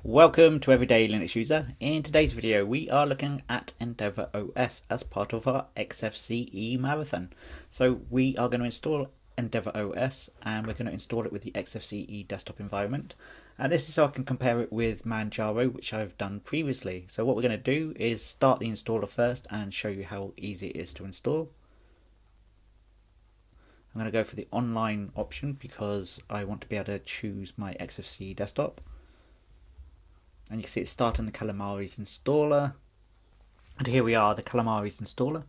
Welcome to Everyday Linux User. In today's video we are looking at Endeavour OS as part of our XFCE marathon. So we are going to install Endeavour OS and we're going to install it with the XFCE desktop environment. And this is so I can compare it with Manjaro, which I've done previously. So what we're going to do is start the installer first and show you how easy it is to install. I'm going to go for the online option because I want to be able to choose my XFCE desktop. And you can see it's starting the Calamares installer. And here we are, the Calamares installer.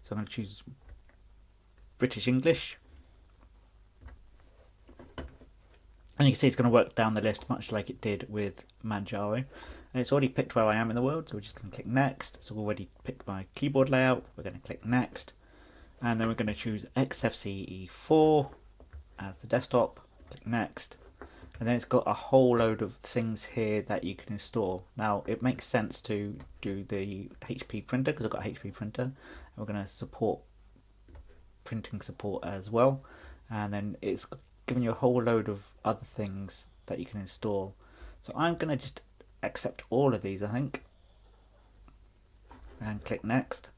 So I'm going to choose British English. And you can see it's going to work down the list much like it did with Manjaro. And it's already picked where I am in the world, so we're just going to click next. It's already picked my keyboard layout. We're going to click next. And then we're going to choose XFCE4 as the desktop. Click next. And then it's got a whole load of things here that you can install. Now it makes sense to do the HP printer because I've got a HP printer. And we're going to support printing support as well. And then it's giving you a whole load of other things that you can install. So I'm going to just accept all of these, I think. And click next.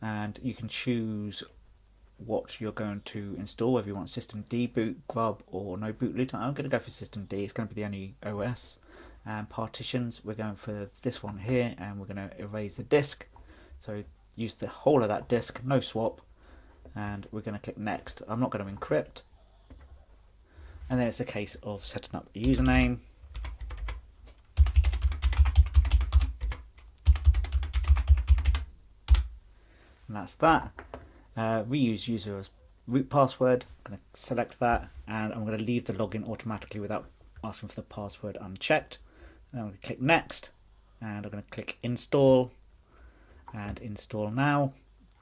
And you can choose what you're going to install, whether you want system D, boot, grub or no bootloader. I'm going to go for system D, it's going to be the only OS. And partitions, we're going for this one here and we're going to erase the disk. So use the whole of that disk, no swap, and we're going to click next. I'm not going to encrypt. And then it's a case of setting up a username. And that's that. Reuse user as root password. I'm going to select that and I'm going to leave the login automatically without asking for the password unchecked. Then I'm going to click next and I'm going to click install and install now.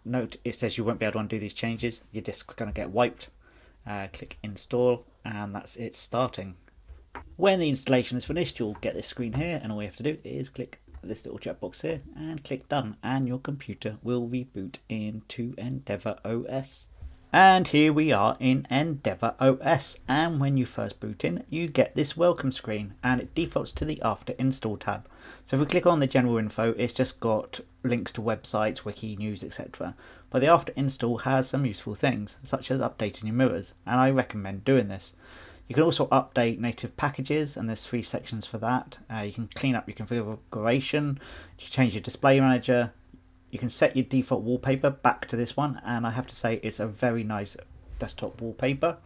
Note it says you won't be able to undo these changes. Your disk's going to get wiped. Click install and that's it starting. When the installation is finished, you'll get this screen here and all you have to do is click this little checkbox here and click done and your computer will reboot into Endeavour OS. And here we are in Endeavour OS, and when you first boot in you get this welcome screen and it defaults to the after install tab. So if we click on the general info, it's just got links to websites, wiki, news, etc. But the after install has some useful things such as updating your mirrors, and I recommend doing this. You can also update native packages and there's 3 sections for that. You can clean up your configuration, you can change your display manager, you can set your default wallpaper back to this one, and I have to say it's a very nice desktop wallpaper.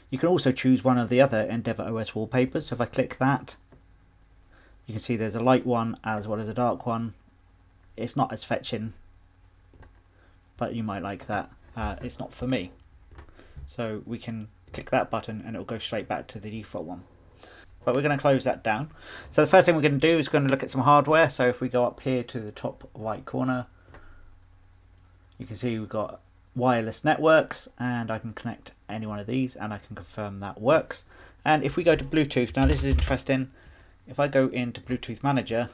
You can also choose one of the other Endeavour OS wallpapers, so if I click that you can see there's a light one as well as a dark one. It's not as fetching, but you might like that. It's not for me, so we can click that button and it will go straight back to the default one. But we're going to close that down. So the first thing we're going to do is going to look at some hardware. So if we go up here to the top right corner, you can see we've got wireless networks and I can connect any one of these and I can confirm that works. And if we go to Bluetooth, now this is interesting. If I go into Bluetooth Manager,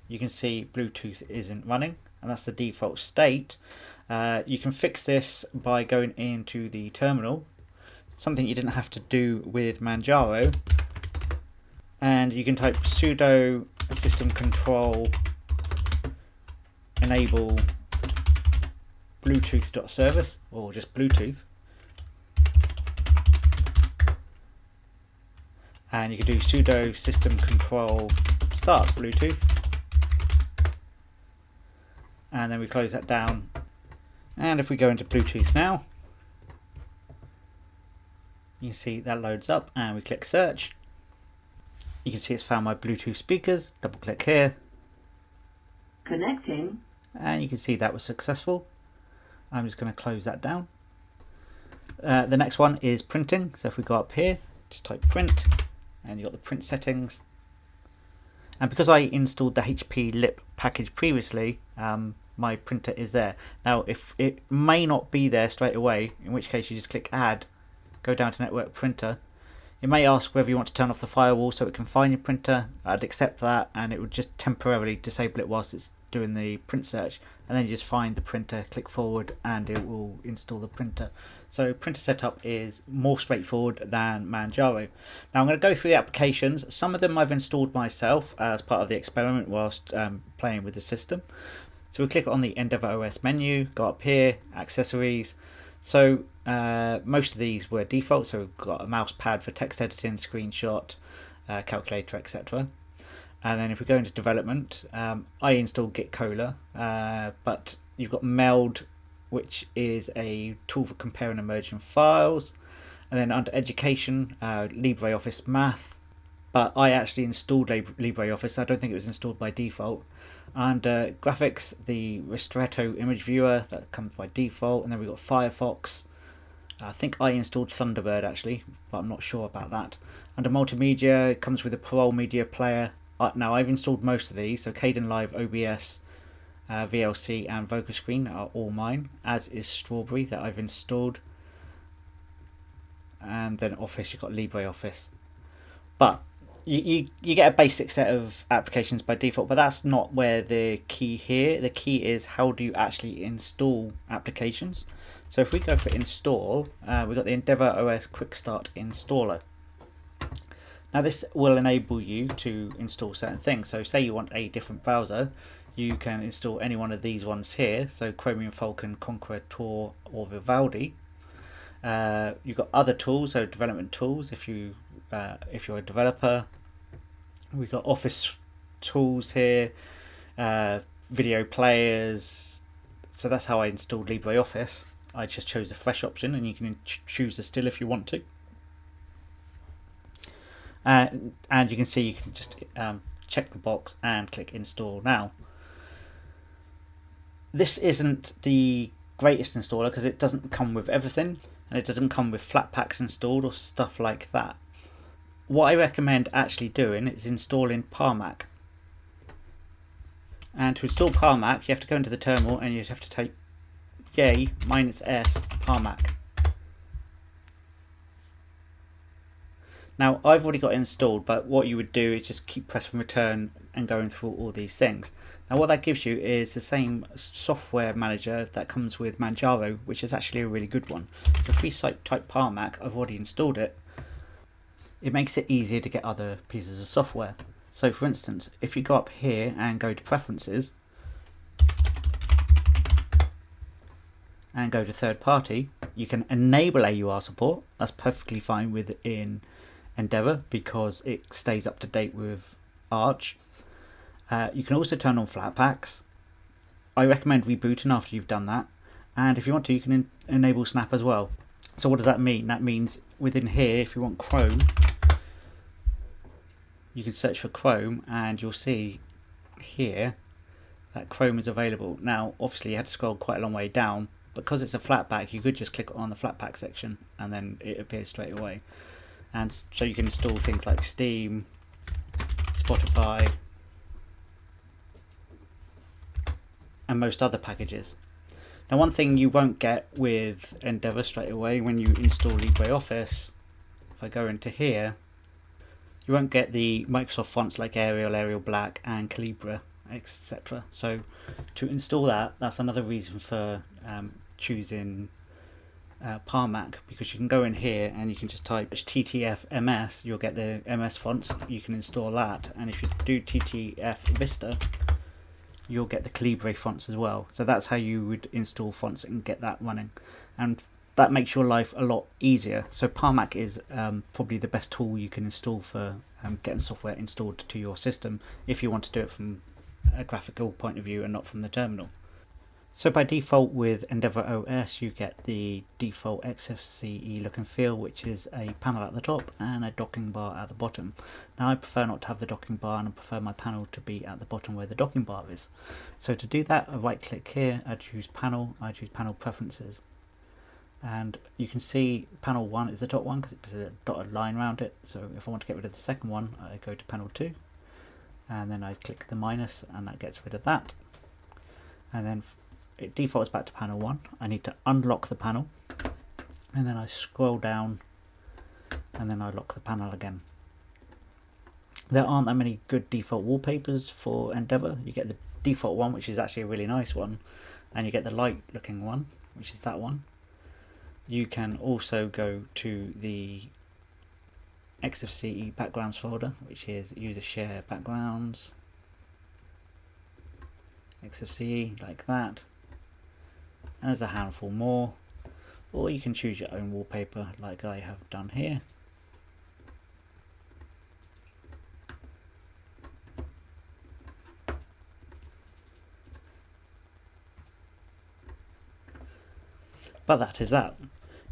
you can see Bluetooth isn't running and that's the default state. You can fix this by going into the terminal, something you didn't have to do with Manjaro, and you can type sudo system control enable bluetooth.service or just Bluetooth, and you can do sudo system control start Bluetooth, and then we close that down. And if we go into Bluetooth now, you can see that loads up and we click search. You can see it's found my Bluetooth speakers. Double click here. Connecting. And you can see that was successful. I'm just going to close that down. The next one is printing. So if we go up here, just type print and you've got the print settings. And because I installed the HP lip package previously, my printer is there. Now if it may not be there straight away, in which case you just click add, go down to network printer. It may ask whether you want to turn off the firewall so it can find your printer. I'd accept that and it would just temporarily disable it whilst it's doing the print search, and then you just find the printer, click forward, and it will install the printer. So printer setup is more straightforward than Manjaro. Now I'm going to go through the applications. Some of them I've installed myself as part of the experiment whilst playing with the system. So we click on the EndeavourOS menu, go up here, accessories. So most of these were default, so we've got a mouse pad for text editing, screenshot, calculator, etc. And then if we go into development, I installed Gitcola, but you've got Meld, which is a tool for comparing and merging files. And then under education, LibreOffice Math, but I actually installed LibreOffice. I don't think it was installed by default. And graphics, the Ristretto image viewer, that comes by default. And then we've got Firefox. I think I installed Thunderbird actually, but I'm not sure about that. Under multimedia, it comes with a Parole Media Player. Now I've installed most of these, so Kdenlive, OBS, VLC and VocaScreen are all mine, as is Strawberry that I've installed. And then Office, you've got LibreOffice. But you get a basic set of applications by default, but that's not where the key here. The key is how do you actually install applications. So if we go for install, we've got the EndeavourOS Quick Start Installer. Now this will enable you to install certain things. So say you want a different browser, you can install any one of these ones here. So Chromium, Falcon, Conqueror, Tor or Vivaldi. You've got other tools, so development tools if you're a developer. We've got Office tools here, video players. So that's how I installed LibreOffice. I just chose the fresh option, and you can choose the still if you want to. And you can see you can just check the box and click install now. This isn't the greatest installer because it doesn't come with everything, and it doesn't come with Flatpaks installed or stuff like that. What I recommend actually doing is installing Parmac. And to install Parmac, you have to go into the terminal and you have to type yay -s Parmac. Now I've already got it installed, but what you would do is just keep pressing return and going through all these things. Now what that gives you is the same software manager that comes with Manjaro, which is actually a really good one. So if we type Parmac, I've already installed it. It makes it easier to get other pieces of software. So for instance, if you go up here and go to preferences and go to third party, you can enable AUR support. That's perfectly fine within Endeavour because it stays up to date with Arch. You can also turn on Flatpaks. I recommend rebooting after you've done that, and if you want to, you can enable Snap as well. So what does that mean? That means within here, if you want Chrome, you can search for Chrome and you'll see here that Chrome is available. Now obviously you had to scroll quite a long way down. Because it's a Flatpak, you could just click on the Flatpak section and then it appears straight away. And so you can install things like Steam, Spotify, and most other packages. Now one thing you won't get with Endeavour straight away when you install LibreOffice, if I go into here, you won't get the Microsoft fonts like Arial, Arial Black and Calibra, etc. So to install that, that's another reason for choosing Parmac, because you can go in here and you can just type TTF MS, you'll get the MS fonts, you can install that, and if you do TTF Vista, you'll get the Calibra fonts as well. So that's how you would install fonts and get that running, and that makes your life a lot easier. So Parmac is probably the best tool you can install for getting software installed to your system if you want to do it from a graphical point of view and not from the terminal. So by default with EndeavourOS you get the default XFCE look and feel, which is a panel at the top and a docking bar at the bottom. Now I prefer not to have the docking bar, and I prefer my panel to be at the bottom where the docking bar is. So to do that, I right click here, I choose panel, I choose panel preferences, and you can see panel 1 is the top one because it's a dotted line around it. So if I want to get rid of the second one, I go to panel 2 and then I click the minus and that gets rid of that, and then it defaults back to panel 1. I need to unlock the panel and then I scroll down and then I lock the panel again. There aren't that many good default wallpapers for Endeavour. You get the default one, which is actually a really nice one, and you get the light looking one, which is that one. You can also go to the XFCE backgrounds folder, which is user share backgrounds, XFCE, like that. And there's a handful more, or you can choose your own wallpaper like I have done here. But that is that.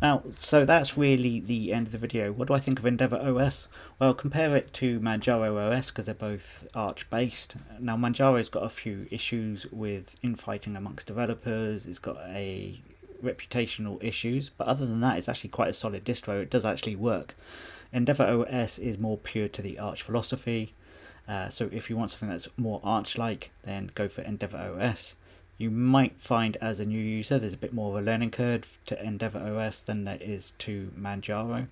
Now, so that's really the end of the video. What do I think of EndeavourOS? Well, compare it to Manjaro OS because they're both Arch based. Now, Manjaro's got a few issues with infighting amongst developers. It's got a reputational issues, but other than that, it's actually quite a solid distro. It does actually work. EndeavourOS is more pure to the Arch philosophy. So if you want something that's more Arch-like, then go for EndeavourOS. You might find as a new user there's a bit more of a learning curve to EndeavourOS than there is to Manjaro.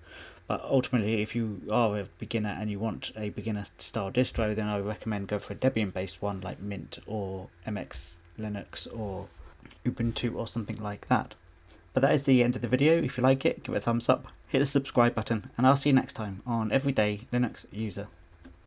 But ultimately, if you are a beginner and you want a beginner style distro, then I would recommend go for a Debian based one like Mint or MX Linux or Ubuntu or something like that. But that is the end of the video. If you like it, give it a thumbs up, hit the subscribe button, and I'll see you next time on Everyday Linux User.